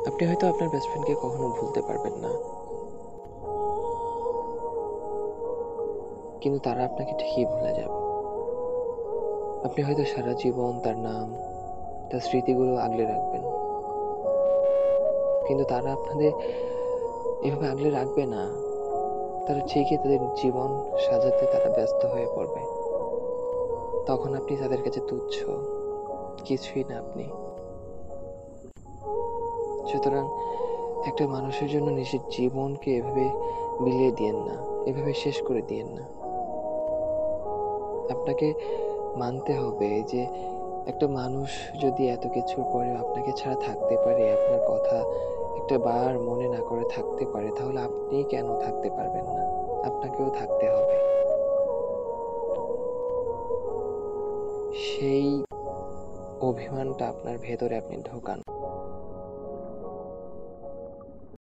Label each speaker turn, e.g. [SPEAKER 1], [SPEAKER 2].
[SPEAKER 1] আপনি হয়তো আপনার বেস্ট ফ্রেন্ডকে কখনো ভুলতে পারবেন না, কিন্তু তারা আপনাকে ঠিকই ভুলে যাবে। আপনি হয়তো সারা জীবন তার নাম, তার স্মৃতিগুলো আগলে রাখবেন, কিন্তু তারা আপনাদের এভাবে আগলে রাখবে না। তারা ঠিকই তাদের জীবন সাজাতে তারা ব্যস্ত হয়ে পড়বে। তখন আপনি তাদের কাছে তুচ্ছ, কিছুই না আপনি। সুতরাং একটা মানুষের জন্য নিজের জীবনকে এভাবে বিলিয়ে দিয়েন না, এভাবে শেষ করে দিয়েন না। আপনাকে মানতে হবে যে একটা মানুষ যদি এত কিছুর পরেও আপনাকে ছাড়া থাকতে পারে, আপনার কথা একটা বার মনে না করে থাকতে পারে, তাহলে আপনি কেন থাকতে পারবেন না? আপনাকেও থাকতে হবে। সেই অভিমানটা আপনার ভেতরে আপনি ঢোকান।